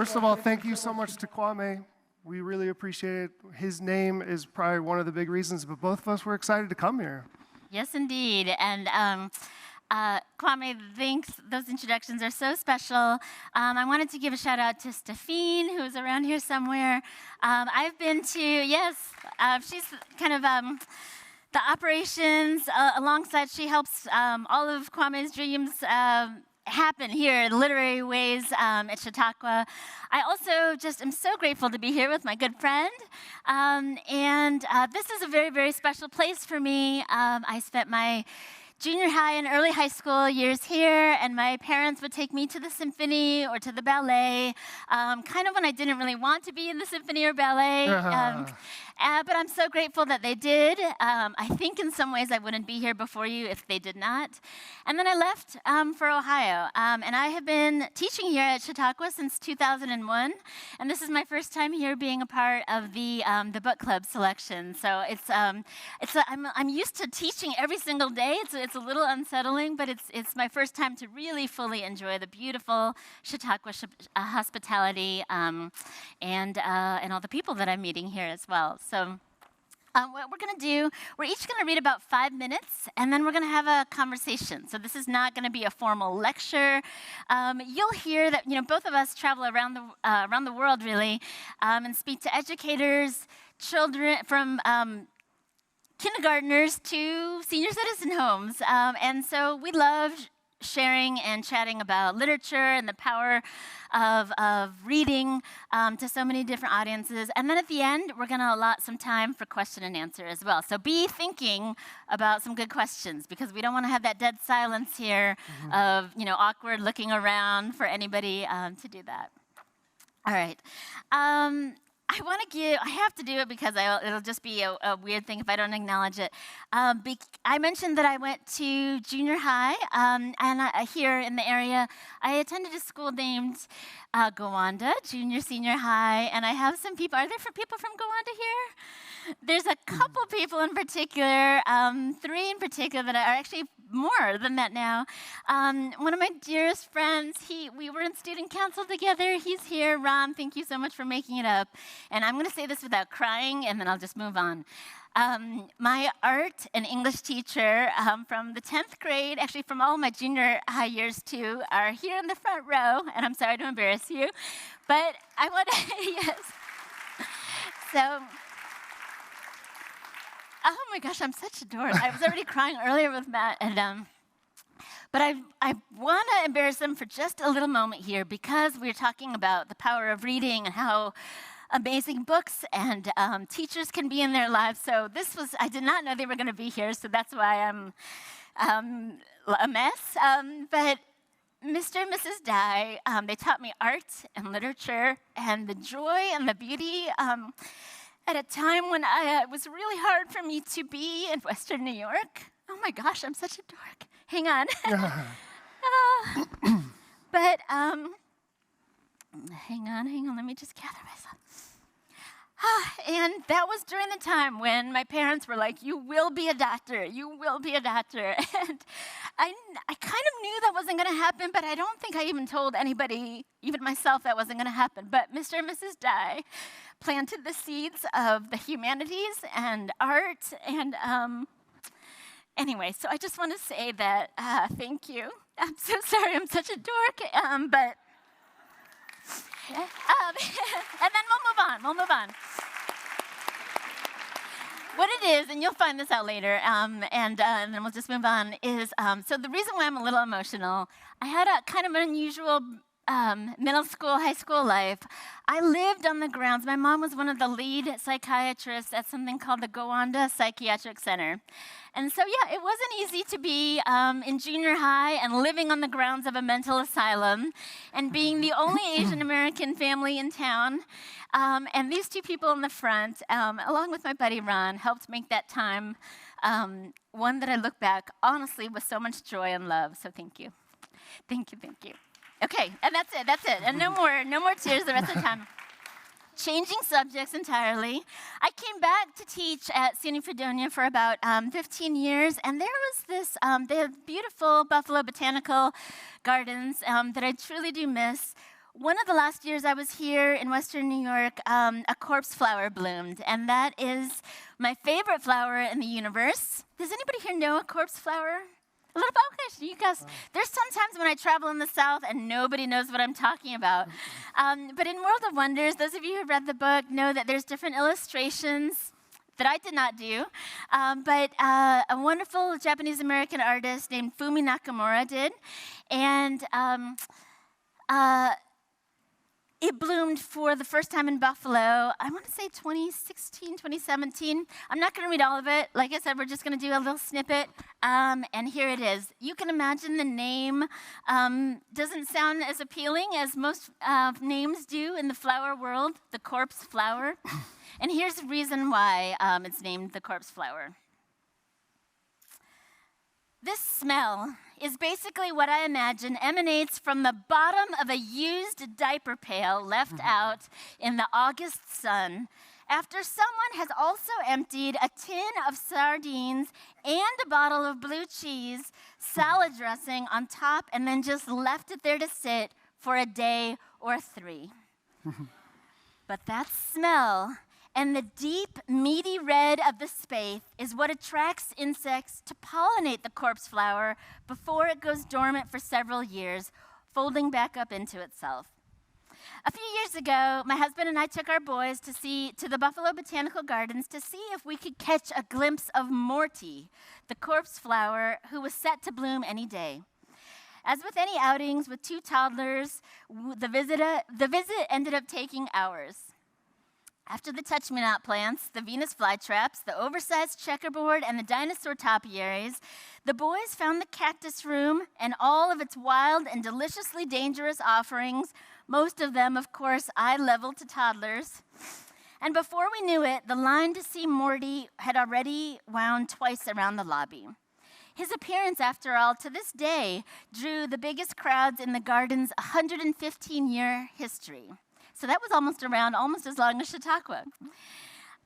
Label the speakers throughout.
Speaker 1: First of all, thank you so much to Kwame. We really appreciate it. His name is probably one of the big reasons, but both of us were excited to come here.
Speaker 2: Yes, indeed. And Kwame, thanks. Those introductions are so special. I wanted to give a shout out to Stephine, who's around here somewhere. I've been to, yes, she's kind of the operations alongside. She helps all of Kwame's dreams happen here in literary ways at Chautauqua. I also just am so grateful to be here with my good friend. This is a very, very special place for me. I spent my junior high and early high school years here, and my parents would take me to the symphony or to the ballet, kind of when I didn't really want to be in the symphony or ballet. But I'm so grateful that they did. I think in some ways I wouldn't be here before you if they did not. And then I left for Ohio. And I have been teaching here at Chautauqua since 2001. And this is my first time here being a part of the book club selection. So I'm used to teaching every single day. It's a little unsettling, but it's my first time to really fully enjoy the beautiful Chautauqua hospitality and all the people that I'm meeting here as well. So what we're going to do, we're each going to read about 5 minutes, and then we're going to have a conversation. So this is not going to be a formal lecture. You'll hear that both of us travel around the world really, and speak to educators, children from kindergartners to senior citizen homes, and so we love sharing and chatting about literature and the power of reading to so many different audiences. And then at the end, we're going to allot some time for question and answer as well. So be thinking about some good questions, because we don't want to have that dead silence here of awkward looking around for anybody to do that. All right. I have to do it because it'll just be a weird thing if I don't acknowledge it. I mentioned that I went to junior high, and here in the area, I attended a school named Gowanda, junior, senior high, and I have some people. Are there people from Gowanda here? There's a couple people in particular, 3 in particular that are actually more than that now. One of my dearest friends, we were in student council together. He's here. Ron, thank you so much for making it up. And I'm going to say this without crying, and then I'll just move on. My art and English teacher from the 10th grade, actually from all my junior high years too, are here in the front row, and I'm sorry to embarrass you, but I want to, yes. So, oh my gosh, I'm such a dork. I was already crying earlier with Matt, and but I want to embarrass them for just a little moment here, because we're talking about the power of reading and how amazing books and teachers can be in their lives. So I did not know they were going to be here, so that's why I'm a mess. But Mr. and Mrs. Dye, they taught me art and literature and the joy and the beauty at a time when it was really hard for me to be in Western New York. Oh my gosh, I'm such a dork. Hang on. But hang on, let me just gather myself. And that was during the time when my parents were like, you will be a doctor, you will be a doctor. And I kind of knew that wasn't going to happen, but I don't think I even told anybody, even myself, that wasn't going to happen. But Mr. and Mrs. Dye planted the seeds of the humanities and art. And anyway, so I just want to say that thank you. I'm so sorry, I'm such a dork, but... and then we'll move on. What it is, and you'll find this out later, and then we'll just move on, is, so the reason why I'm a little emotional, I had a kind of unusual middle school, high school life. I lived on the grounds. My mom was one of the lead psychiatrists at something called the Gowanda Psychiatric Center. And so, yeah, it wasn't easy to be in junior high and living on the grounds of a mental asylum and being the only Asian American family in town. And these 2 people in the front, along with my buddy Ron, helped make that time one that I look back, honestly, with so much joy and love. So thank you. Thank you. Okay, and that's it. And no more tears the rest of the time. Changing subjects entirely. I came back to teach at SUNY Fredonia for about 15 years, and there was this, they have beautiful Buffalo Botanical Gardens that I truly do miss, One of the last years I was here in Western New York, a corpse flower bloomed, and that is my favorite flower in the universe. Does anybody here know a corpse flower? A little bit, okay, you guys. There's sometimes when I travel in the South and nobody knows what I'm talking about. But in World of Wonders, those of you who've read the book know that there's different illustrations that I did not do, but a wonderful Japanese-American artist named Fumi Nakamura did, and it bloomed for the first time in Buffalo, I want to say 2016, 2017. I'm not going to read all of it. Like I said, we're just going to do a little snippet, and here it is. You can imagine the name doesn't sound as appealing as most names do in the flower world, the corpse flower. And here's the reason why it's named the corpse flower. This smell is basically what I imagine emanates from the bottom of a used diaper pail left out in the August sun after someone has also emptied a tin of sardines and a bottle of blue cheese, salad dressing on top, and then just left it there to sit for a day or 3. But that smell and the deep, meaty red of the spathe is what attracts insects to pollinate the corpse flower before it goes dormant for several years, folding back up into itself. A few years ago, my husband and I took our boys to the Buffalo Botanical Gardens to see if we could catch a glimpse of Morty, the corpse flower who was set to bloom any day. As with any outings with 2 toddlers, the visit ended up taking hours. After the touch-me-not plants, the Venus flytraps, the oversized checkerboard, and the dinosaur topiaries, the boys found the cactus room and all of its wild and deliciously dangerous offerings, most of them, of course, eye-level to toddlers. And before we knew it, the line to see Morty had already wound twice around the lobby. His appearance, after all, to this day, drew the biggest crowds in the garden's 115-year history. So that was almost as long as Chautauqua.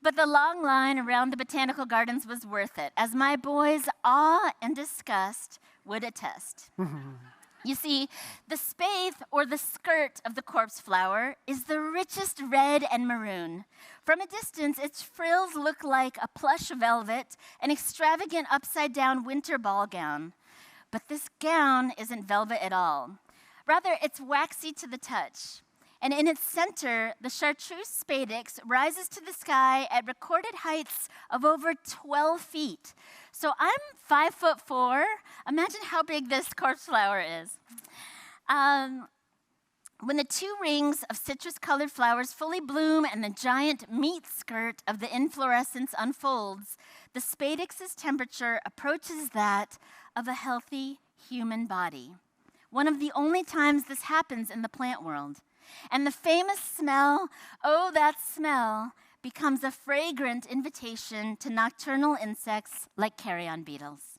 Speaker 2: But the long line around the botanical gardens was worth it, as my boys' awe and disgust would attest. You see, the spathe, or the skirt of the corpse flower, is the richest red and maroon. From a distance, its frills look like a plush velvet, an extravagant upside-down winter ball gown. But this gown isn't velvet at all. Rather, it's waxy to the touch. And in its center, the chartreuse spadix rises to the sky at recorded heights of over 12 feet. So I'm 5'4". Imagine how big this corpse flower is. When the 2 rings of citrus-colored flowers fully bloom and the giant meat skirt of the inflorescence unfolds, the spadix's temperature approaches that of a healthy human body. One of the only times this happens in the plant world. And the famous smell, oh, that smell, becomes a fragrant invitation to nocturnal insects like carrion beetles.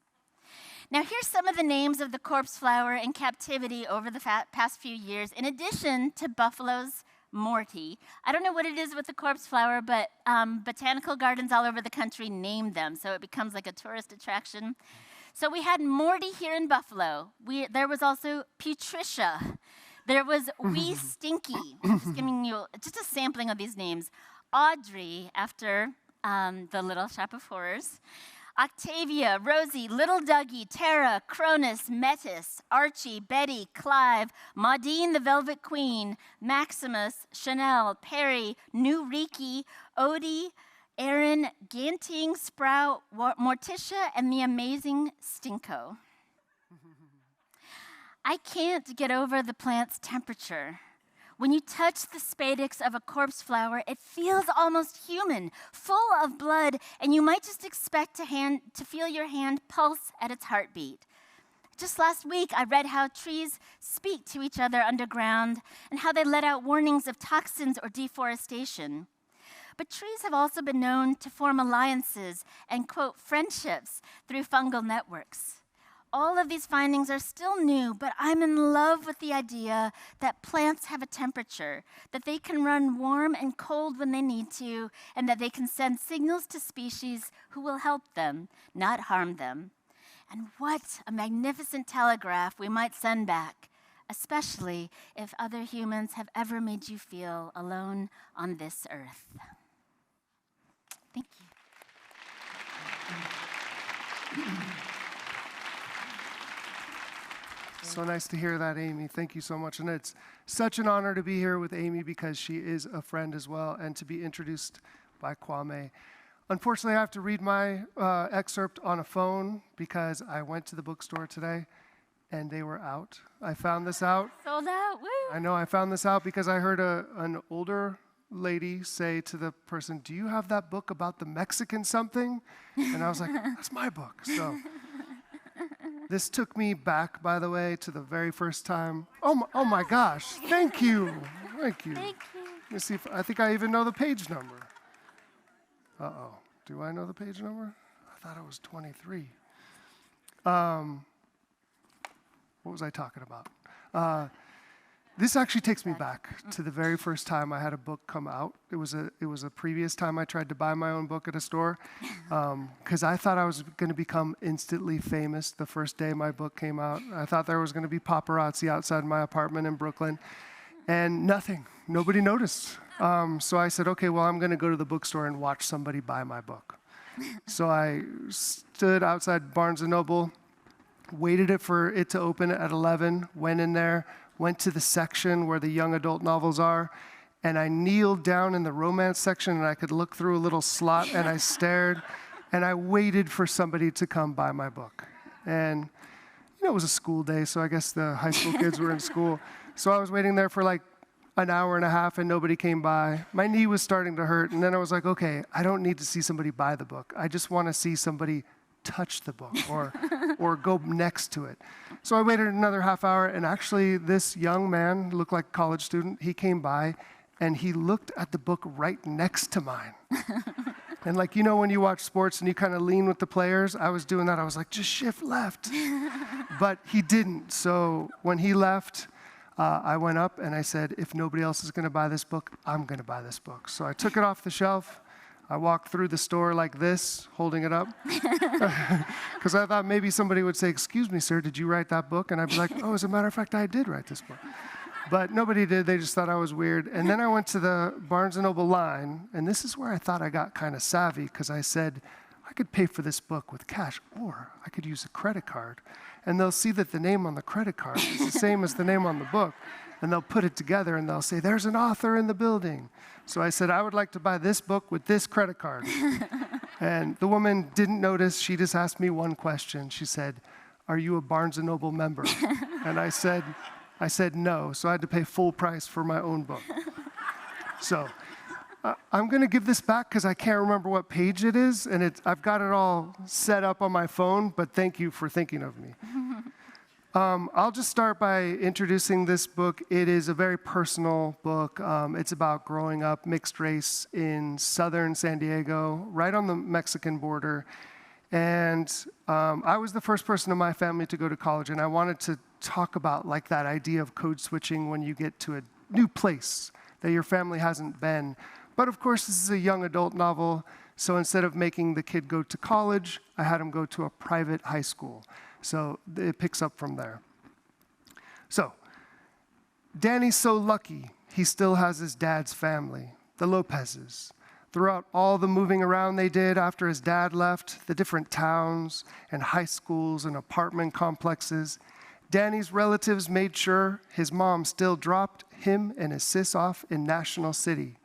Speaker 2: Now, here's some of the names of the corpse flower in captivity over the past few years, in addition to Buffalo's Morty. I don't know what it is with the corpse flower, but botanical gardens all over the country name them, so it becomes like a tourist attraction. So we had Morty here in Buffalo. There was also Putricia. There was Wee Stinky. I'm just giving you just a sampling of these names. Audrey, after the Little Shop of Horrors. Octavia, Rosie, Little Dougie, Tara, Cronus, Metis, Archie, Betty, Clive, Maudine the Velvet Queen, Maximus, Chanel, Perry, New Riki, Odie, Erin, Ganting, Sprout, Morticia, and the amazing Stinko. I can't get over the plant's temperature. When you touch the spadix of a corpse flower, it feels almost human, full of blood, and you might just expect to feel your hand pulse at its heartbeat. Just last week, I read how trees speak to each other underground and how they let out warnings of toxins or deforestation. But trees have also been known to form alliances and, quote, friendships through fungal networks. All of these findings are still new, but I'm in love with the idea that plants have a temperature, that they can run warm and cold when they need to, and that they can send signals to species who will help them, not harm them. And what a magnificent telegraph we might send back. especially if other humans have ever made you feel alone on this earth. Thank you.
Speaker 1: So nice to hear that, Aimee. Thank you so much. And it's such an honor to be here with Aimee because she is a friend as well, and to be introduced by Kwame. Unfortunately, I have to read my excerpt on a phone because I went to the bookstore today and they were out. I found this out.
Speaker 2: Sold out, woo!
Speaker 1: I know I found this out because I heard an older lady say to the person, "Do you have that book about the Mexican something?" And I was like, "That's my book." So this took me back, by the way, to the very first time. Oh my gosh, thank you. Thank you.
Speaker 2: Thank you.
Speaker 1: Let me see if I think I even know the page number. Uh-oh, do I know the page number? I thought it was 23. What was I talking about? This actually takes me back to the very first time I had a book come out. It was a previous time I tried to buy my own book at a store because I thought I was going to become instantly famous the first day my book came out. I thought there was going to be paparazzi outside my apartment in Brooklyn, and nothing. Nobody noticed. So I said, okay, well, I'm going to go to the bookstore and watch somebody buy my book. So I stood outside Barnes & Noble, waited for it to open at 11, went in there, went to the section where the young adult novels are, and I kneeled down in the romance section, and I could look through a little slot, and I stared, and I waited for somebody to come buy my book. And, it was a school day, so I guess the high school kids were in school. So I was waiting there for like an hour and a half, and nobody came by. My knee was starting to hurt, and then I was like, okay, I don't need to see somebody buy the book. I just want to see somebody touch the book or go next to it. So I waited another half hour, and actually this young man, looked like a college student, he came by and he looked at the book right next to mine. And like, when you watch sports and you kind of lean with the players, I was doing that. I was like, just shift left. But he didn't. So when he left, I went up and I said, if nobody else is going to buy this book, I'm going to buy this book. So I took it off the shelf. I walked through the store like this, holding it up, because I thought maybe somebody would say, excuse me, sir, did you write that book? And I'd be like, oh, as a matter of fact, I did write this book. But nobody did. They just thought I was weird. And then I went to the Barnes & Noble line, and this is where I thought I got kind of savvy, because I said, I could pay for this book with cash, or I could use a credit card. And they'll see that the name on the credit card is the same as the name on the book. And they'll put it together, and they'll say, there's an author in the building. So I said, I would like to buy this book with this credit card. And the woman didn't notice. She just asked me one question. She said, are you a Barnes & Noble member? And I said no. So I had to pay full price for my own book. So I'm going to give this back because I can't remember what page it is. And I've got it all set up on my phone, but thank you for thinking of me. I'll just start by introducing this book. It is a very personal book. It's about growing up mixed race in southern San Diego, right on the Mexican border. And I was the first person in my family to go to college, and I wanted to talk about like that idea of code switching when you get to a new place that your family hasn't been. But of course, this is a young adult novel, so instead of making the kid go to college, I had him go to a private high school. So it picks up from there. So, Danny's so lucky he still has his dad's family, the Lopezes. Throughout all the moving around they did after his dad left, the different towns and high schools and apartment complexes, Danny's relatives made sure his mom still dropped him and his sis off in National City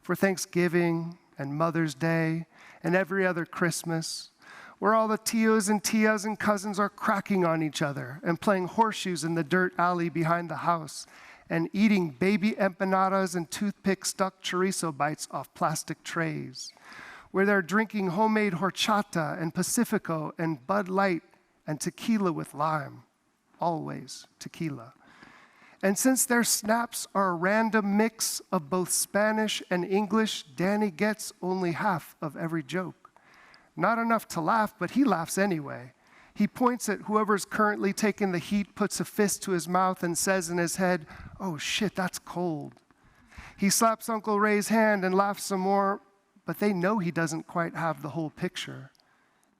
Speaker 1: for Thanksgiving and Mother's Day and every other Christmas, where all the tios and tias and cousins are cracking on each other and playing horseshoes in the dirt alley behind the house and eating baby empanadas and toothpick-stuck chorizo bites off plastic trays, where they're drinking homemade horchata and Pacifico and Bud Light and tequila with lime, always tequila. And since their snaps are a random mix of both Spanish and English, Danny gets only half of every joke. Not enough to laugh, but he laughs anyway. He points at whoever's currently taking the heat, puts a fist to his mouth, and says in his head, oh shit, that's cold. He slaps Uncle Ray's hand and laughs some more, but they know he doesn't quite have the whole picture.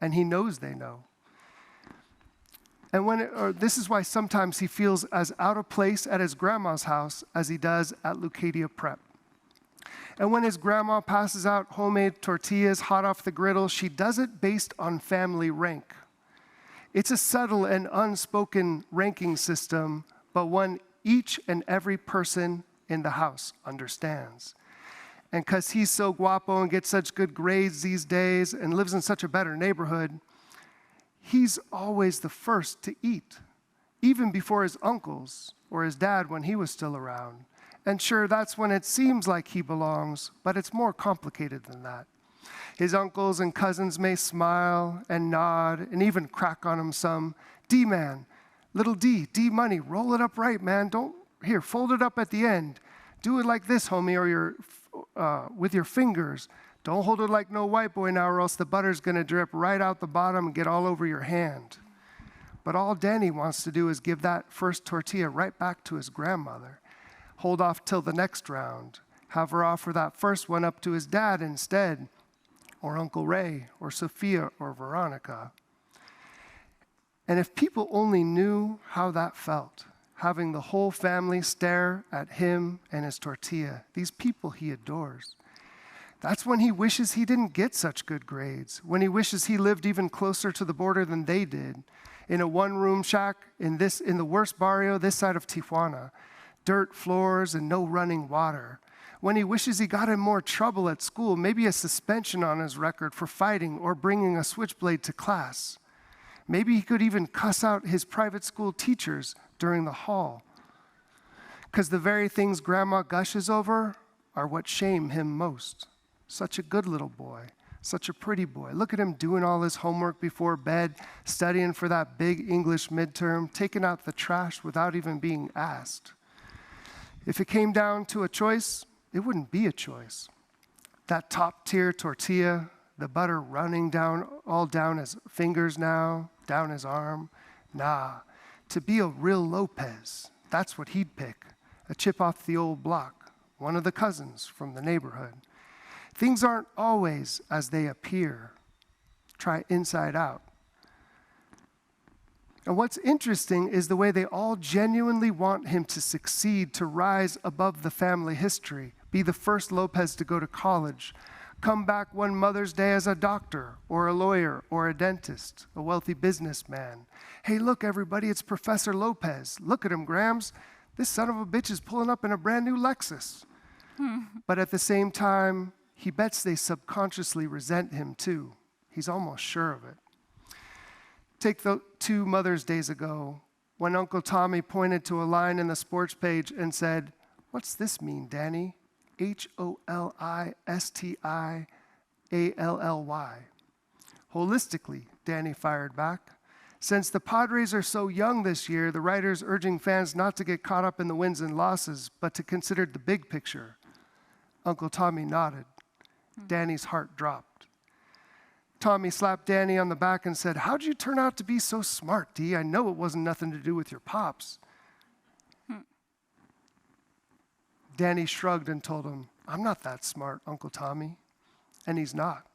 Speaker 1: And he knows they know. This is why sometimes he feels as out of place at his grandma's house as he does at Leucadia Prep. And when his grandma passes out homemade tortillas hot off the griddle, she does it based on family rank. It's a subtle and unspoken ranking system, but one each and every person in the house understands. And because he's so guapo and gets such good grades these days and lives in such a better neighborhood, he's always the first to eat, even before his uncles or his dad when he was still around. And sure, that's when it seems like he belongs, but it's more complicated than that. His uncles and cousins may smile and nod and even crack on him some. D-man, little D, D-money, roll it up right, man. Here, fold it up at the end. Do it like this, homie, or with your fingers. Don't hold it like no white boy now, or else the butter's gonna drip right out the bottom and get all over your hand. But all Danny wants to do is give that first tortilla right back to his grandmother. Hold off till the next round. Have her offer that first one up to his dad instead, or Uncle Ray, or Sophia, or Veronica. And if people only knew how that felt, having the whole family stare at him and his tortilla, these people he adores. That's when he wishes he didn't get such good grades, when he wishes he lived even closer to the border than they did, in a one-room shack in the worst barrio this side of Tijuana, dirt floors and no running water. When he wishes he got in more trouble at school, maybe a suspension on his record for fighting or bringing a switchblade to class. Maybe he could even cuss out his private school teachers during the hall. Because the very things Grandma gushes over are what shame him most. Such a good little boy, such a pretty boy. Look at him doing all his homework before bed, studying for that big English midterm, taking out the trash without even being asked. If it came down to a choice, it wouldn't be a choice. That top-tier tortilla, the butter running all down his fingers now, down his arm. Nah, to be a real Lopez, that's what he'd pick. A chip off the old block, one of the cousins from the neighborhood. Things aren't always as they appear. Try Inside Out. And what's interesting is the way they all genuinely want him to succeed, to rise above the family history, be the first Lopez to go to college, come back one Mother's Day as a doctor or a lawyer or a dentist, a wealthy businessman. Hey, look, everybody, it's Professor Lopez. Look at him, Grams. This son of a bitch is pulling up in a brand new Lexus. But at the same time, he bets they subconsciously resent him too. He's almost sure of it. Take the 2 Mother's Days ago, when Uncle Tommy pointed to a line in the sports page and said, "What's this mean, Danny? HOLISTIALLY. Holistically, Danny fired back. Since the Padres are so young this year, the writer's urging fans not to get caught up in the wins and losses, but to consider the big picture." Uncle Tommy nodded. Danny's heart dropped. Tommy slapped Danny on the back and said, "How'd you turn out to be so smart, D? I know it wasn't nothing to do with your pops." Danny shrugged and told him, "I'm not that smart, Uncle Tommy." And he's not.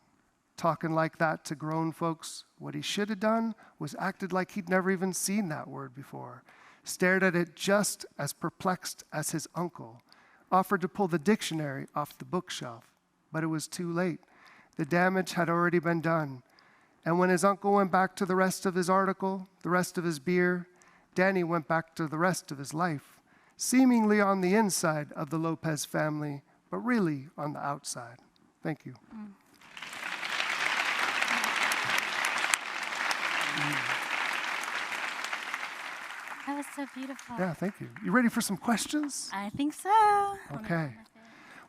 Speaker 1: Talking like that to grown folks, what he should have done was acted like he'd never even seen that word before, stared at it just as perplexed as his uncle, offered to pull the dictionary off the bookshelf, but it was too late. The damage had already been done. And when his uncle went back to the rest of his article, the rest of his beer, Danny went back to the rest of his life, seemingly on the inside of the Lopez family, but really on the outside. Thank you.
Speaker 2: That was so beautiful.
Speaker 1: Yeah, thank you. You ready for some questions?
Speaker 2: I think so.
Speaker 1: Okay.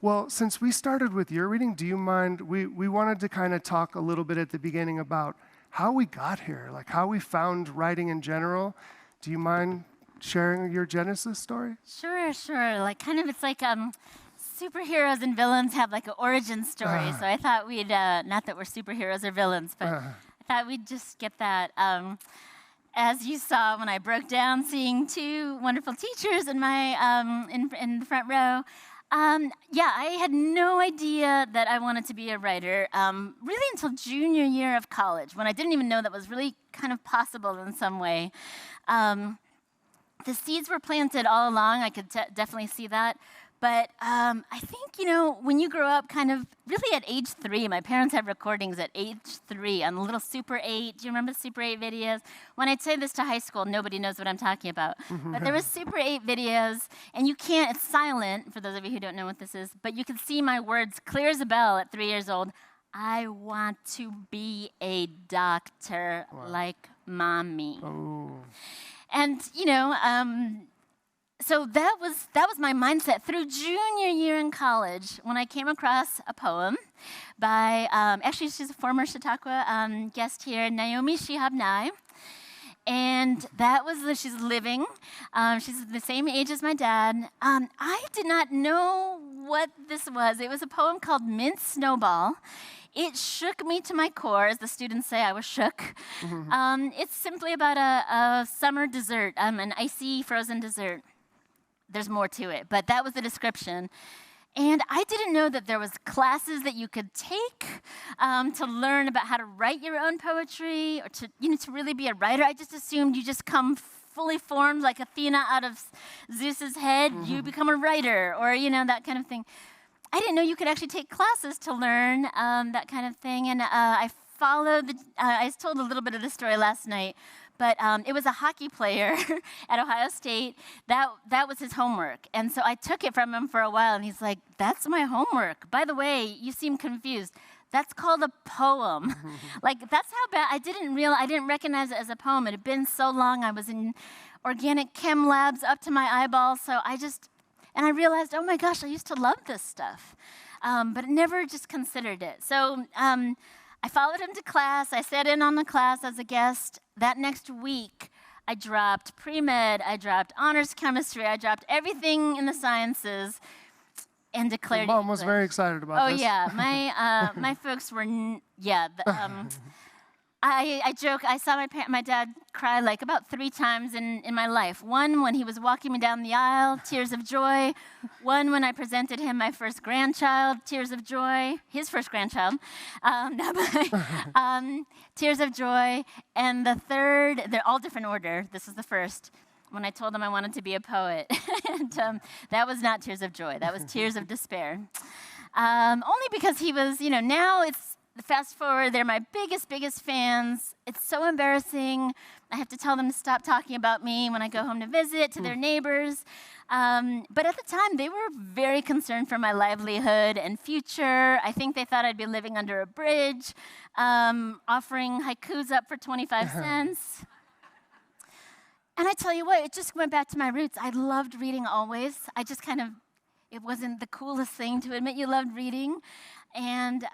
Speaker 1: Well, since we started with your reading, do you mind, we wanted to kind of talk a little bit at the beginning about how we got here, like how we found writing in general. Do you mind sharing your Genesis story?
Speaker 2: Sure. Like it's like superheroes and villains have like an origin story. So I thought we'd, not that we're superheroes or villains, but I thought we'd just get that. As you saw when I broke down seeing 2 wonderful teachers in my in the front row, Yeah, I had no idea that I wanted to be a writer, really until junior year of college, when I didn't even know that was really kind of possible in some way. The seeds were planted all along. I could definitely see that. But I think, when you grow up kind of really at age 3, my parents had recordings at age 3 on the little Super 8. Do you remember Super 8 videos? When I say this to high school, nobody knows what I'm talking about. But there was Super 8 videos, and it's silent, for those of you who don't know what this is, but you can see my words clear as a bell at 3 years old. I want to be a doctor like mommy.
Speaker 1: Oh.
Speaker 2: And, so that was my mindset through junior year in college when I came across a poem by, actually she's a former Chautauqua guest here, Naomi Shihabnai. And she's living. She's the same age as my dad. I did not know what this was. It was a poem called Mint Snowball. It shook me to my core, as the students say. I was shook. It's simply about a summer dessert, an icy frozen dessert. There's more to it, but that was the description. And I didn't know that there was classes that you could take to learn about how to write your own poetry or to really be a writer. I just assumed you just come fully formed like Athena out of Zeus's head. You become a writer or, that kind of thing. I didn't know you could actually take classes to learn that kind of thing. And I told a little bit of the story last night. But it was a hockey player at Ohio State. That was his homework. And so I took it from him for a while, and he's like, that's my homework. By the way, you seem confused. That's called a poem. That's how bad, I didn't recognize it as a poem. It had been so long. I was in organic chem labs up to my eyeballs. So and I realized, oh my gosh, I used to love this stuff. But never just considered it. So I followed him to class. I sat in on the class as a guest. That next week, I dropped pre-med, I dropped honors chemistry, I dropped everything in the sciences and declared
Speaker 1: Your mom was very excited about this.
Speaker 2: Oh, yeah. My folks were, I joke, I saw my dad cry about 3 times in my life. One, when he was walking me down the aisle, tears of joy. One, when I presented him my first grandchild, tears of joy. His first grandchild. Tears of joy. And the third, they're all different order. This is the first, when I told him I wanted to be a poet. And that was not tears of joy. That was tears of despair. Only because he was, now it's, fast forward, they're my biggest fans. It's so embarrassing. I have to tell them to stop talking about me when I go home to visit to their neighbors. But at the time, they were very concerned for my livelihood and future. I think they thought I'd be living under a bridge, offering haikus up for 25 cents. And I tell you what, it just went back to my roots. I loved reading always. It wasn't the coolest thing to admit you loved reading. And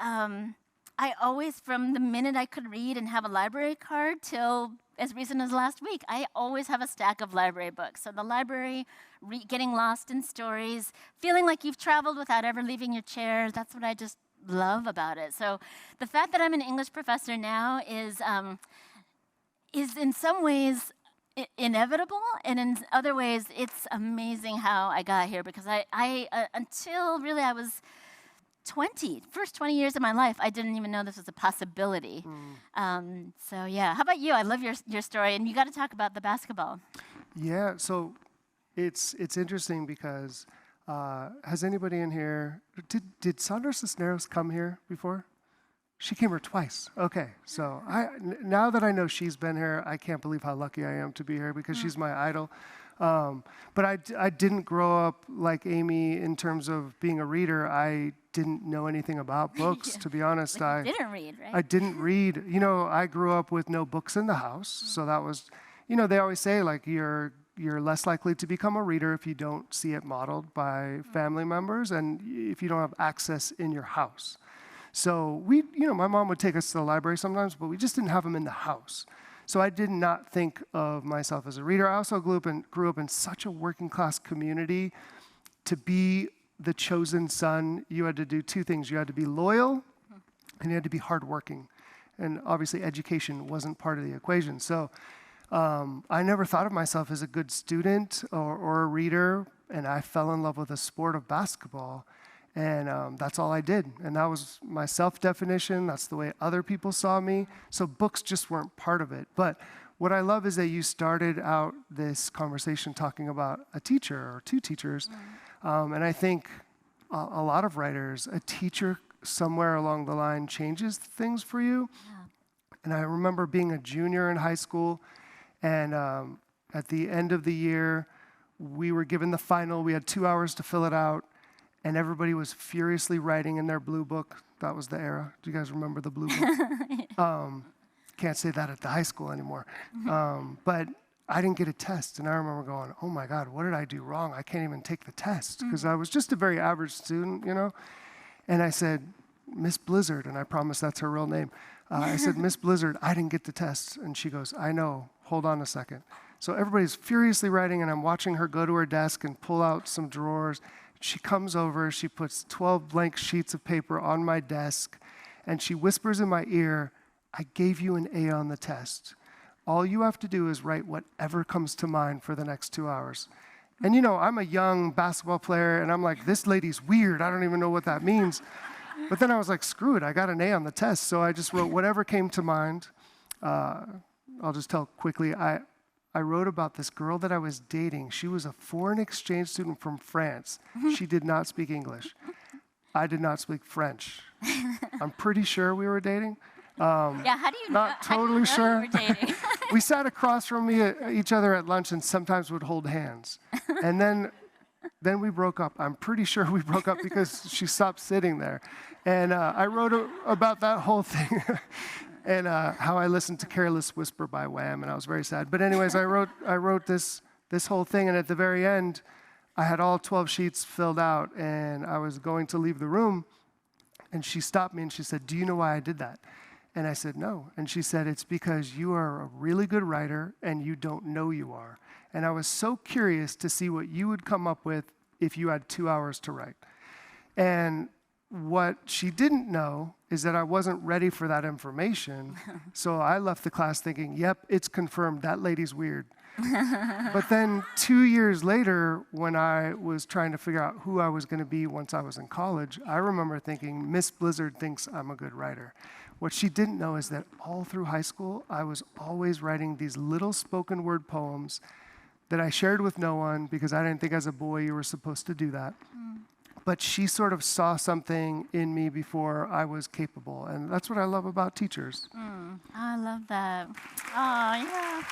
Speaker 2: I always, from the minute I could read and have a library card till as recent as last week, I always have a stack of library books. So the library, getting lost in stories, feeling like you've traveled without ever leaving your chair, that's what I just love about it. So the fact that I'm an English professor now is in some ways inevitable, and in other ways, it's amazing how I got here, because until really I was 20, first 20 years of my life, I didn't even know this was a possibility. So yeah, how about you? I love your story, and you got to talk about the basketball.
Speaker 1: Yeah, so it's interesting because has anybody in here, did Sandra Cisneros come here before? She came here twice. Okay, so now that I know she's been here, I can't believe how lucky I am to be here, because she's my idol. But I didn't grow up like Aimee in terms of being a reader. I didn't know anything about books, to be honest.
Speaker 2: You didn't read, right?
Speaker 1: I didn't read. I grew up with no books in the house, so that was, they always say you're less likely to become a reader if you don't see it modeled by family members and if you don't have access in your house. So my mom would take us to the library sometimes, but we just didn't have them in the house. So I did not think of myself as a reader. I also grew up in such a working class community. To be the chosen son, you had to do 2 things. You had to be loyal and you had to be hardworking. And obviously education wasn't part of the equation. So I never thought of myself as a good student or a reader, and I fell in love with the sport of basketball. And that's all I did. And that was my self-definition. That's the way other people saw me. So books just weren't part of it. But what I love is that you started out this conversation talking about a teacher or two teachers. And I think a lot of writers, a teacher somewhere along the line changes things for you.
Speaker 2: Yeah.
Speaker 1: And I remember being a junior in high school, and at the end of the year, we were given the final. We had 2 hours to fill it out, and everybody was furiously writing in their blue book. That was the era. Do you guys remember the blue book? Can't say that at the high school anymore. But I didn't get a test, and I remember going, oh my God, what did I do wrong? I can't even take the test, because I was just a very average student, you know? And I said, Miss Blizzard, and I promise that's her real name. I said, Miss Blizzard, I didn't get the test. And she goes, I know, hold on a second. So everybody's furiously writing, and I'm watching her go to her desk and pull out some drawers. She comes over, she puts 12 blank sheets of paper on my desk, and she whispers in my ear, I gave you an A on the test. All you have to do is write whatever comes to mind for the next 2 hours. And you know, I'm a young basketball player, and I'm like, this lady's weird. I don't even know what that means. But then I was like, screw it. I got an A on the test. So I just wrote whatever came to mind. I'll just tell quickly. I wrote about this girl that I was dating. She was a foreign exchange student from France. She did not speak English. I did not speak French. I'm pretty sure we were dating.
Speaker 2: Yeah, how do you know?
Speaker 1: Not totally sure.
Speaker 2: You were dating?
Speaker 1: We sat across from each other at lunch and sometimes would hold hands. And then we broke up. I'm pretty sure we broke up because she stopped sitting there. And I wrote about that whole thing and how I listened to Careless Whisper by Wham, and I was very sad. But anyways, I wrote this whole thing, and at the very end, I had all 12 sheets filled out, and I was going to leave the room, and she stopped me and she said, do you know why I did that? And I said, no. And she said, it's because you are a really good writer and you don't know you are. And I was so curious to see what you would come up with if you had 2 hours to write. And what she didn't know is that I wasn't ready for that information. So I left the class thinking, yep, it's confirmed, that lady's weird. But then 2 years later, when I was trying to figure out who I was going to be once I was in college, I remember thinking, Miss Blizzard thinks I'm a good writer. What she didn't know is that all through high school, I was always writing these little spoken word poems that I shared with no one because I didn't think as a boy you were supposed to do that. But she sort of saw something in me before I was capable. And that's what I love about teachers.
Speaker 2: I love that. Oh, yeah.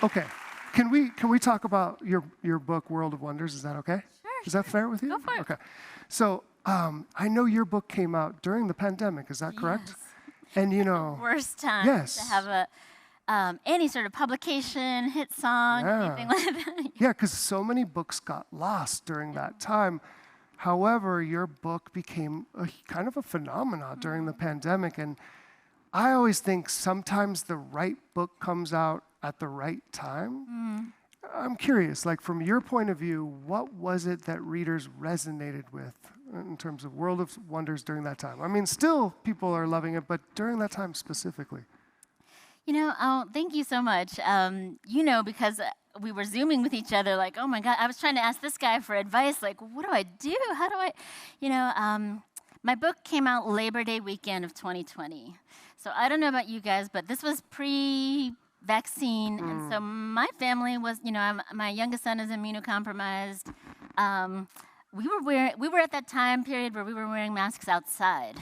Speaker 1: Okay, can we talk about your book, World of Wonders? Is that okay?
Speaker 2: Sure.
Speaker 1: Is that fair with you?
Speaker 2: Go for it.
Speaker 1: Okay. So I know your book came out during the pandemic. Is that correct?
Speaker 2: Yes.
Speaker 1: And you know,
Speaker 2: Worst time
Speaker 1: Yes.
Speaker 2: to have any sort of publication, hit song, anything like that.
Speaker 1: yeah, because so many books got lost during that time. However, your book became kind of a phenomenon during the pandemic. And I always think sometimes the right book comes out at the right time. I'm curious, like from your point of view, what was it that readers resonated with in terms of World of Wonders during that time? I mean, still people are loving it, but during that time specifically.
Speaker 2: You know, thank you so much. You know, because we were Zooming with each other, like, oh my God, I was trying to ask this guy for advice, like, what do I do? How do I, you know, my book came out Labor Day weekend of 2020. So I don't know about you guys, but this was pre-vaccine. And so my family was, you know, my youngest son is immunocompromised. We were at that time period where we were wearing masks outside.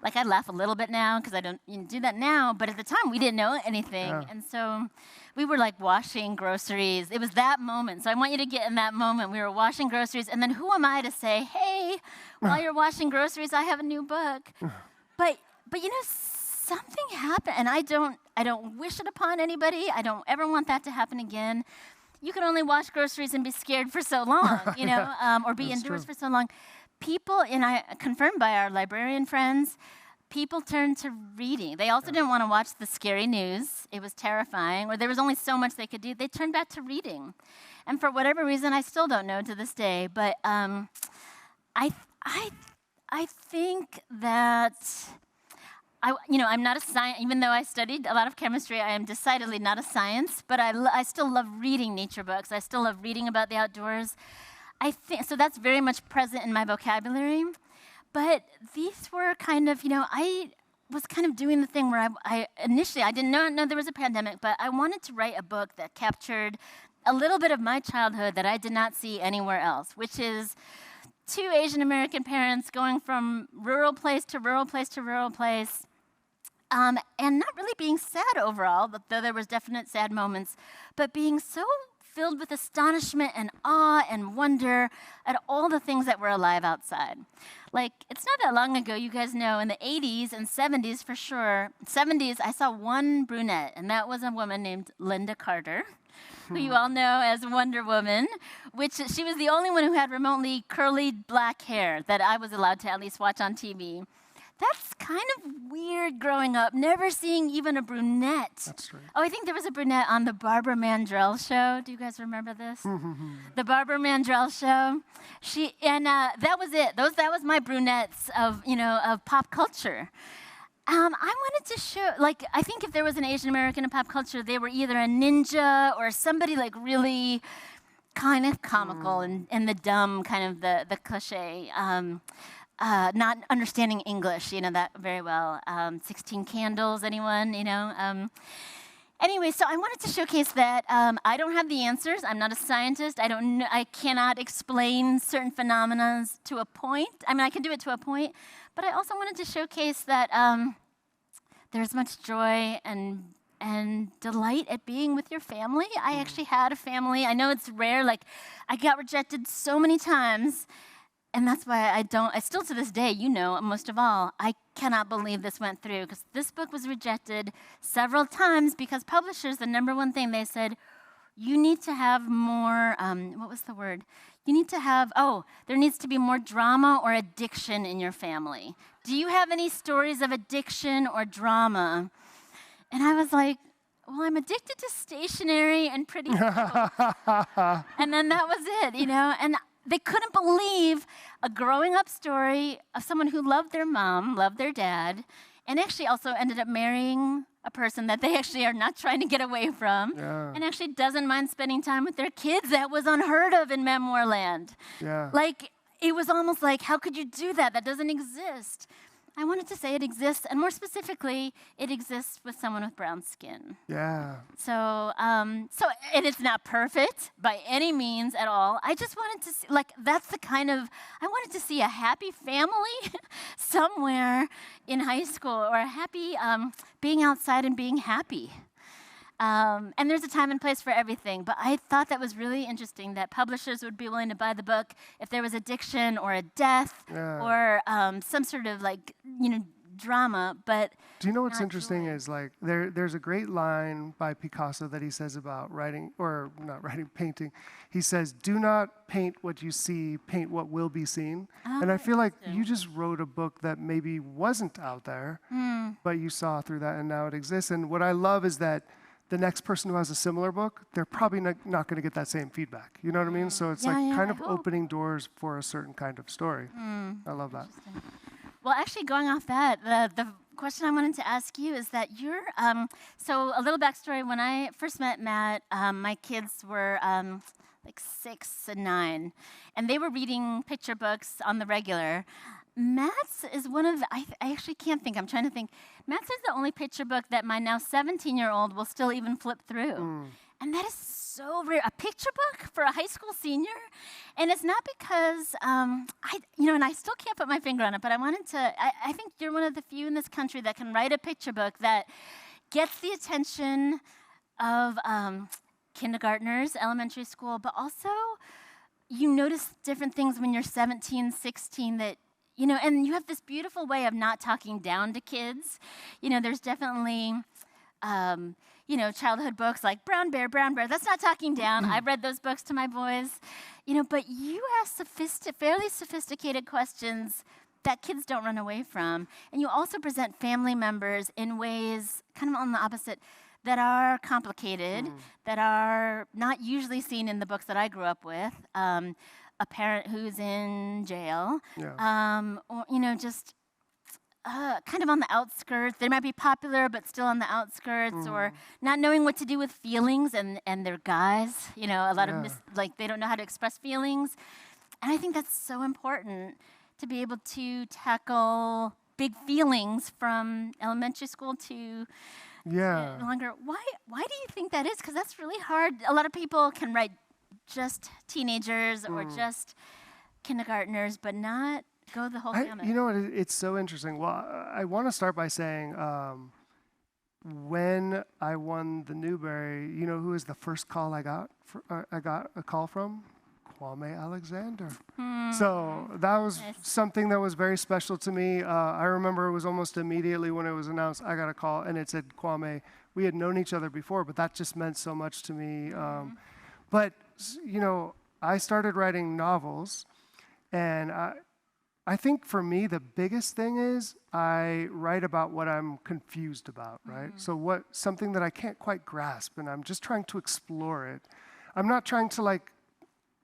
Speaker 2: Like, I laugh a little bit now because I don't do that now, but at the time we didn't know anything.
Speaker 1: Yeah.
Speaker 2: And so we were like washing groceries. It was that moment. So I want you to get in that moment. We were washing groceries, and then who am I to say, hey, while you're washing groceries, I have a new book. But you know, something happened, and I don't wish it upon anybody. I don't ever want that to happen again. You can only wash groceries and be scared for so long, you know, or be indoors for so long. People, and I confirmed by our librarian friends, people turned to reading. They also didn't want to watch the scary news. It was terrifying, or there was only so much they could do. They turned back to reading. And for whatever reason, I still don't know to this day, but I think that I'm not a science, even though I studied a lot of chemistry, I am decidedly not a science, but I still love reading nature books. I still love reading about the outdoors. I think, so that's very much present in my vocabulary. But these were kind of, I was kind of doing the thing where I initially, I did not know there was a pandemic, but I wanted to write a book that captured a little bit of my childhood that I did not see anywhere else, which is two Asian American parents going from rural place to rural place to rural place, and not really being sad overall, though there was definite sad moments, but being so filled with astonishment and awe and wonder at all the things that were alive outside. Like, it's not that long ago, you guys know, in the 80s and 70s for sure. 70s, I saw one brunette, and that was a woman named Linda Carter, who you all know as Wonder Woman, which she was the only one who had remotely curly black hair that I was allowed to at least watch on TV. That's kind of weird growing up, never seeing even a brunette.
Speaker 1: That's right.
Speaker 2: Oh, I think there was a brunette on the Barbara Mandrell show. Do you guys remember this? The Barbara Mandrell show. That was it. That was my brunettes of pop culture. I wanted to show, I think if there was an Asian American in pop culture, they were either a ninja or somebody really kind of comical and the dumb kind of the cliche. Not understanding English, that very well. 16 Candles, anyone, Anyway, so I wanted to showcase that I don't have the answers. I'm not a scientist. I cannot explain certain phenomena to a point. I mean, I can do it to a point, but I also wanted to showcase that there's much joy and delight at being with your family. I actually had a family. I know it's rare. I got rejected so many times. And that's why I still to this day, most of all, I cannot believe this went through, because this book was rejected several times because publishers, the number one thing they said, you need to have more, what was the word? You need to have, there needs to be more drama or addiction in your family. Do you have any stories of addiction or drama? And I was like, well, I'm addicted to stationery and pretty clothes. And then that was it, and they couldn't believe a growing up story of someone who loved their mom, loved their dad, and actually also ended up marrying a person that they actually are not trying to get away from, and actually doesn't mind spending time with their kids. That was unheard of in memoir land.
Speaker 1: Yeah.
Speaker 2: It was almost like, how could you do that? That doesn't exist. I wanted to say it exists, and more specifically, it exists with someone with brown skin.
Speaker 1: Yeah.
Speaker 2: So it is not perfect by any means at all. I just wanted to see, that's the kind of, I wanted to see a happy family somewhere in high school, or a happy being outside and being happy. And there's a time and place for everything, but I thought that was really interesting that publishers would be willing to buy the book if there was addiction or a death or some sort of drama, but
Speaker 1: do you know what's
Speaker 2: not
Speaker 1: interesting
Speaker 2: joy.
Speaker 1: is there's a great line by Picasso that he says about painting. He says, do not paint what you see, paint what will be seen. And I feel like you just wrote a book that maybe wasn't out there, but you saw through that and now it exists. And what I love is that the next person who has a similar book, they're probably not going to get that same feedback. You know what I mean? So it's kind of opening doors for a certain kind of story. I love that.
Speaker 2: Well, actually, going off that, the question I wanted to ask you is that you're, so a little backstory. When I first met Matt, my kids were 6 and 9, and they were reading picture books on the regular. Matt's is one of, I actually can't think, I'm trying to think. Matt's is the only picture book that my now 17-year-old will still even flip through. And that is so rare. A picture book for a high school senior? And it's not because, and I still can't put my finger on it, but I think you're one of the few in this country that can write a picture book that gets the attention of kindergartners, elementary school, but also you notice different things when you're 17, 16 that, and you have this beautiful way of not talking down to kids. There's definitely, childhood books like Brown Bear, that's not talking down. I've read those books to my boys, but you ask fairly sophisticated questions that kids don't run away from. And you also present family members in ways kind of on the opposite that are complicated, that are not usually seen in the books that I grew up with. A parent who's in jail, or just kind of on the outskirts. They might be popular, but still on the outskirts, or not knowing what to do with feelings, and they're guys. You know, a lot of like they don't know how to express feelings, and I think that's so important to be able to tackle big feelings from elementary school to longer. Why do you think that is? Because that's really hard. A lot of people can write just teenagers or just kindergartners, but not go the whole gamut.
Speaker 1: You know what? It's so interesting. Well, I want to start by saying when I won the Newbery, you know who was the first call I got? I got a call from Kwame Alexander. So that was something that was very special to me. I remember it was almost immediately when it was announced, I got a call and it said Kwame. We had known each other before, but that just meant so much to me. But, you know, I started writing novels, and I think for me, the biggest thing is I write about what I'm confused about, right? So something that I can't quite grasp, and I'm just trying to explore it. I'm not trying to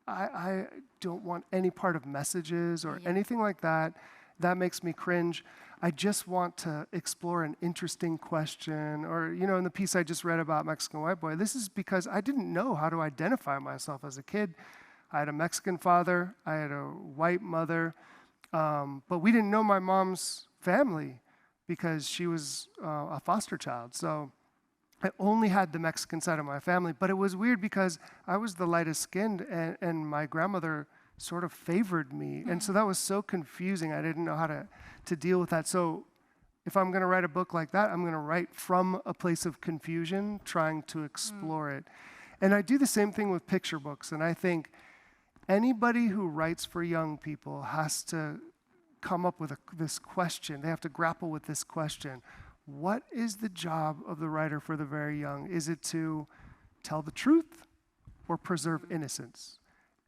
Speaker 1: I don't want any part of messages or anything like that. That makes me cringe. I just want to explore an interesting question. Or, you know, in the piece I just read about Mexican WhiteBoy, this is because I didn't know how to identify myself as a kid. I had a Mexican father, I had a white mother, but we didn't know my mom's family because she was a foster child. So I only had the Mexican side of my family, but it was weird because I was the lightest skinned, and my grandmother sort of favored me. And so that was so confusing. I didn't know how to deal with that. So if I'm going to write a book like that, I'm going to write from a place of confusion, trying to explore it. And I do the same thing with picture books. And I think anybody who writes for young people has to come up with this question. They have to grapple with this question. What is the job of the writer for the very young? Is it to tell the truth or preserve innocence?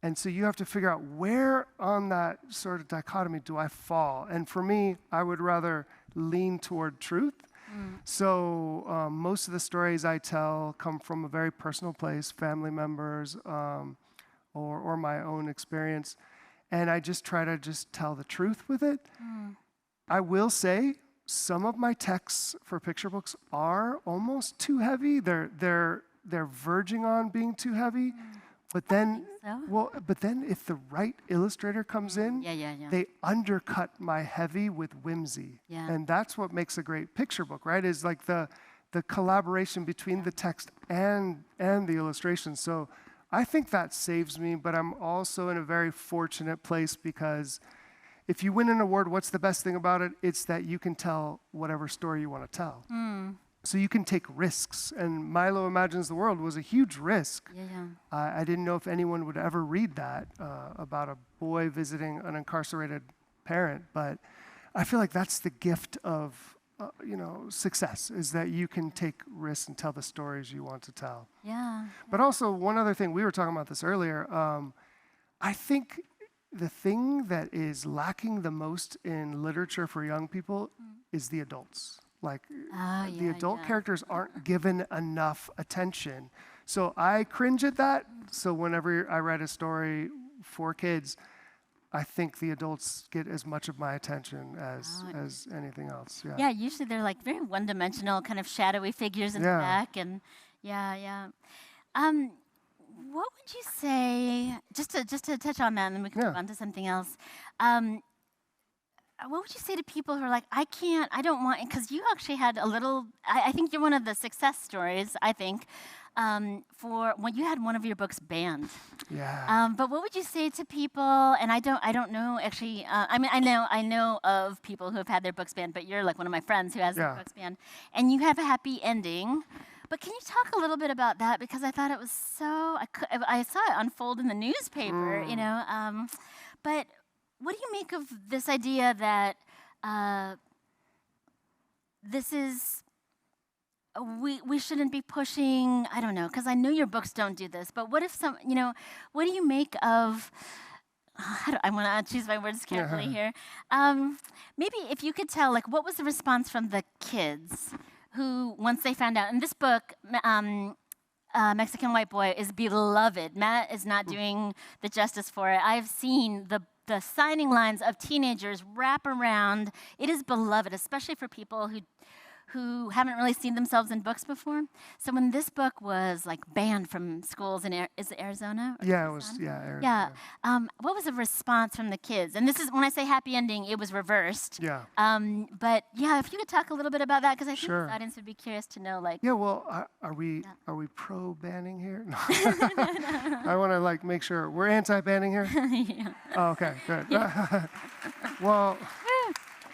Speaker 1: And so you have to figure out where on that sort of dichotomy do I fall? And for me, I would rather lean toward truth. So most of the stories I tell come from a very personal place, family members, or my own experience. And I just try to just tell the truth with it. I will say some of my texts for picture books are almost too heavy. They're verging on being too heavy. But then, but then if the right illustrator comes in, they undercut my heavy with whimsy. And that's what makes a great picture book, right? Is like the collaboration between the text and the illustration. So I think that saves me, but I'm also in a very fortunate place because if you win an award, what's the best thing about it? It's that you can tell whatever story you want to tell. So you can take risks. And Milo Imagines the World was a huge risk. I didn't know if anyone would ever read that about a boy visiting an incarcerated parent. But I feel like that's the gift of success, is that you can take risks and tell the stories you want to tell. But also, one other thing, we were talking about this earlier. I think the thing that is lacking the most in literature for young people is the adults. The adult characters aren't given enough attention. So I cringe at that. So whenever I write a story for kids, I think the adults get as much of my attention as anything else.
Speaker 2: Yeah, usually they're like very one-dimensional, kind of shadowy figures in the back. And what would you say, just to touch on that, and then we can move on to something else. What would you say to people who are like, I don't want, because you actually had a little, I think you're one of the success stories, I think, for when you had one of your books banned. But what would you say to people, and I don't know, actually, I know of people who have had their books banned, but you're like one of my friends who has their books banned, and you have a happy ending. But can you talk a little bit about that? Because I thought it was so, I saw it unfold in the newspaper, but what do you make of this idea that this is, we shouldn't be pushing, I don't know, because I know your books don't do this, but what if what do you make of, I want to choose my words carefully here. Maybe if you could tell, what was the response from the kids who, once they found out, in this book, Mexican WhiteBoy is beloved. Matt is not doing the justice for it. I've seen the the signing lines of teenagers wrap around. It is beloved, especially for people who haven't really seen themselves in books before. So when this book was like banned from schools in is it Arizona?
Speaker 1: Yeah, it was. Yeah, Arizona.
Speaker 2: Yeah. What was the response from the kids? And this is when I say happy ending, it was reversed.
Speaker 1: Yeah.
Speaker 2: But yeah, if you could talk a little bit about that, because I think
Speaker 1: Sure.
Speaker 2: the audience would be curious to know, like.
Speaker 1: Yeah. Well, are we pro banning here? No. I want to like make sure we're anti-banning here.
Speaker 2: Yeah.
Speaker 1: Oh, okay. Good. Well.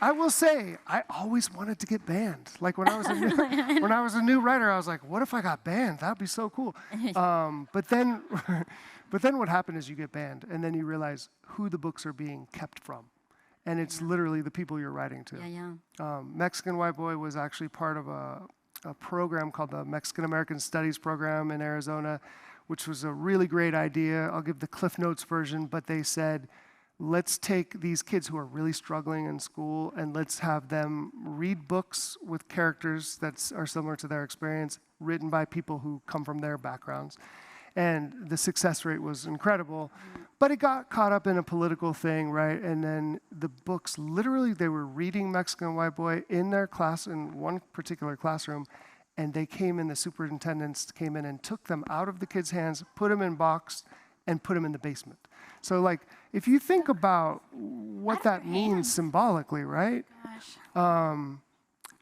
Speaker 1: I will say, I always wanted to get banned. Like when I was a new writer, I was like, what if I got banned? That'd be so cool. But then what happened is you get banned, and then you realize who the books are being kept from. And it's literally the people you're writing to.
Speaker 2: Yeah.
Speaker 1: Mexican WhiteBoy was actually part of a program called the Mexican American Studies program in Arizona, which was a really great idea. I'll give the Cliff Notes version, but they said, let's take these kids who are really struggling in school and let's have them read books with characters that are similar to their experience, written by people who come from their backgrounds. And the success rate was incredible, but it got caught up in a political thing, right? And then the books, literally, they were reading Mexican WhiteBoy in their class, in one particular classroom, and they came in, the superintendents came in and took them out of the kids' hands, put them in box, and put them in the basement. So like, if you think about what that means symbolically, right?
Speaker 2: Gosh.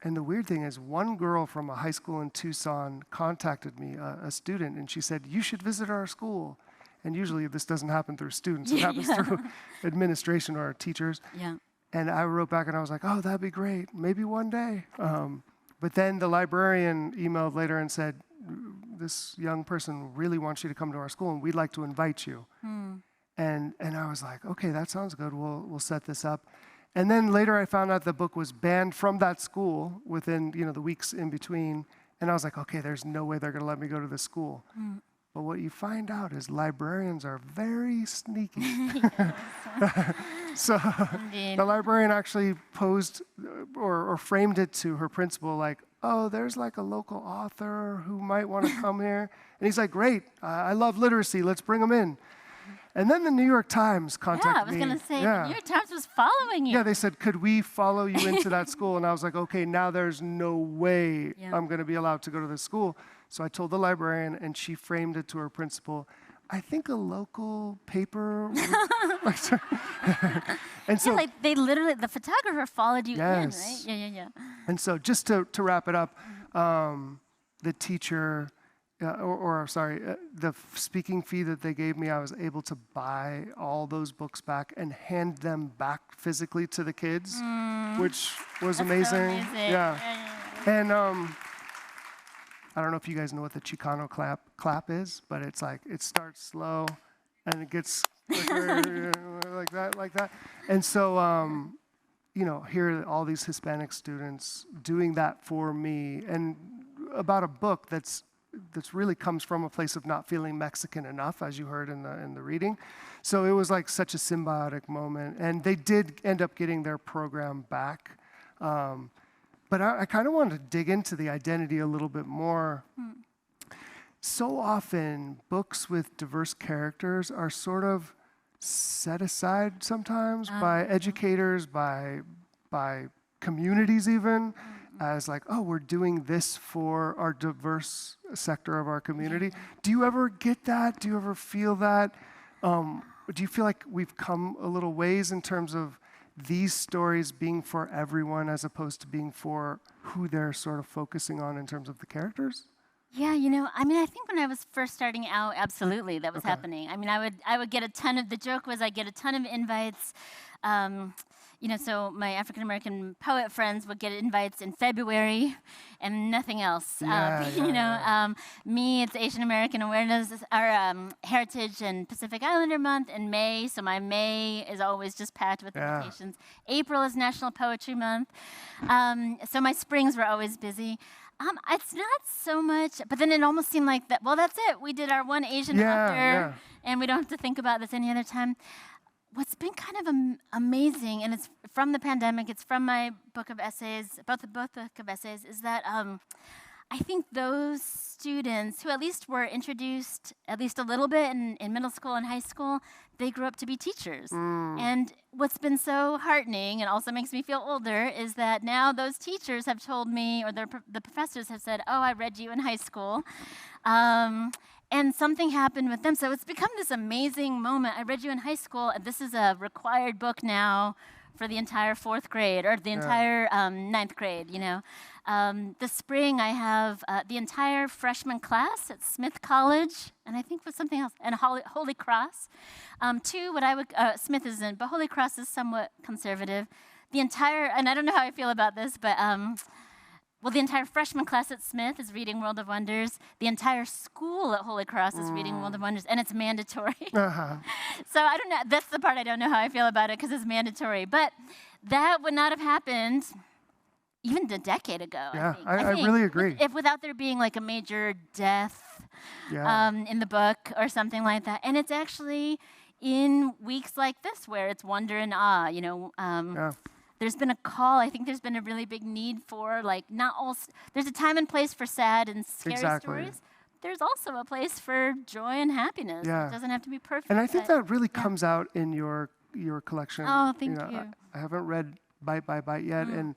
Speaker 1: And the weird thing is, one girl from a high school in Tucson contacted me, a student, and she said, you should visit our school. And usually this doesn't happen through students, it happens through administration or teachers.
Speaker 2: Yeah.
Speaker 1: And I wrote back and I was like, oh, that'd be great, maybe one day. But then the librarian emailed later and said, this young person really wants you to come to our school and we'd like to invite you. And I was like, okay, that sounds good. We'll set this up. And then later I found out the book was banned from that school within the weeks in between. And I was like, okay, there's no way they're going to let me go to the school. But what you find out is librarians are very sneaky. So the librarian actually posed or framed it to her principal like, oh, there's like a local author who might want to come here. And he's like, great, I love literacy, let's bring him in. And then the New York Times contacted me.
Speaker 2: Yeah, I was going to say, the New York Times was following you.
Speaker 1: Yeah, they said, could we follow you into that school? And I was like, okay, now there's no way I'm going to be allowed to go to the school. So I told the librarian, and she framed it to her principal. I think a local paper. And so,
Speaker 2: like they literally, the photographer followed you in, right? Yeah.
Speaker 1: And so just to wrap it up, the teacher, the speaking fee that they gave me, I was able to buy all those books back and hand them back physically to the kids, which was amazing.
Speaker 2: So amazing. Yeah.
Speaker 1: And I don't know if you guys know what the Chicano clap is, but it's like it starts slow and it gets quicker, like that. And so, here are all these Hispanic students doing that for me, and about a book that's really comes from a place of not feeling Mexican enough, as you heard in the reading. So it was like such a symbiotic moment, and they did end up getting their program back. But I kind of wanted to dig into the identity a little bit more. So often, books with diverse characters are sort of set aside sometimes by educators, by communities even, as like, oh, we're doing this for our diverse sector of our community. Do you ever get that? Do you ever feel that? Do you feel like we've come a little ways in terms of these stories being for everyone as opposed to being for who they're sort of focusing on in terms of the characters?
Speaker 2: Yeah, I think when I was first starting out, absolutely, that was happening. I would get a ton of, the joke was I get a ton of invites. So my African American poet friends would get invites in February and nothing else. Me, it's Asian American Awareness, our Heritage and Pacific Islander Month in May. So my May is always just packed with invitations. April is National Poetry Month. So my springs were always busy. It's not so much, but then it almost seemed like that. Well, that's it. We did our one Asian author, and we don't have to think about this any other time. What's been kind of amazing, and it's from the pandemic, it's from my book of essays, both book of essays, is that I think those students who at least were introduced at least a little bit in middle school and high school, they grew up to be teachers. And what's been so heartening and also makes me feel older is that now those teachers have told me, or the professors have said, oh, I read you in high school. And something happened with them. So it's become this amazing moment. I read you in high school, and this is a required book now for the entire 4th grade, or the entire 9th grade, you know. This spring, I have the entire freshman class at Smith College, and I think with something else, and Holy Cross. Two, what I would, Smith isn't, but Holy Cross is somewhat conservative. The entire, and I don't know how I feel about this, but well, the entire freshman class at Smith is reading World of Wonders. The entire school at Holy Cross is reading World of Wonders, and it's mandatory. So I don't know. That's the part I don't know how I feel about it, because it's mandatory. But that would not have happened even a decade ago.
Speaker 1: Yeah,
Speaker 2: I think.
Speaker 1: I really agree.
Speaker 2: If without there being like a major death in the book or something like that. And it's actually in weeks like this where it's wonder and awe, you know. There's been a call. I think there's been a really big need for, like, not all. There's a time and place for sad and scary stories. There's also a place for joy and happiness. It doesn't have to be perfect.
Speaker 1: And I think that really comes out in your collection.
Speaker 2: Oh, thank you.
Speaker 1: I haven't read Bite by Bite yet, and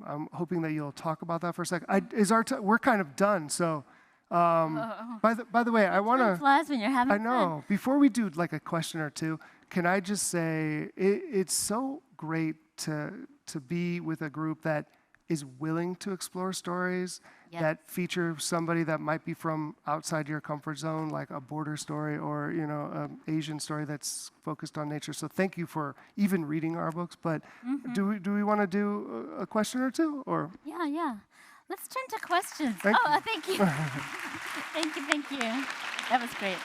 Speaker 1: I'm hoping that you'll talk about that for a second. We're kind of done, so. By the way, I want to.
Speaker 2: Flies when you're having
Speaker 1: I know.
Speaker 2: Fun.
Speaker 1: Before we do like a question or two, can I just say it's so great to be with a group that is willing to explore stories that feature somebody that might be from outside your comfort zone, like a border story or, you know, an Asian story that's focused on nature. So thank you for even reading our books. But do we want to do a question or two, or?
Speaker 2: Yeah. Let's turn to questions.
Speaker 1: Thank you.
Speaker 2: Thank you. Thank you. That was great.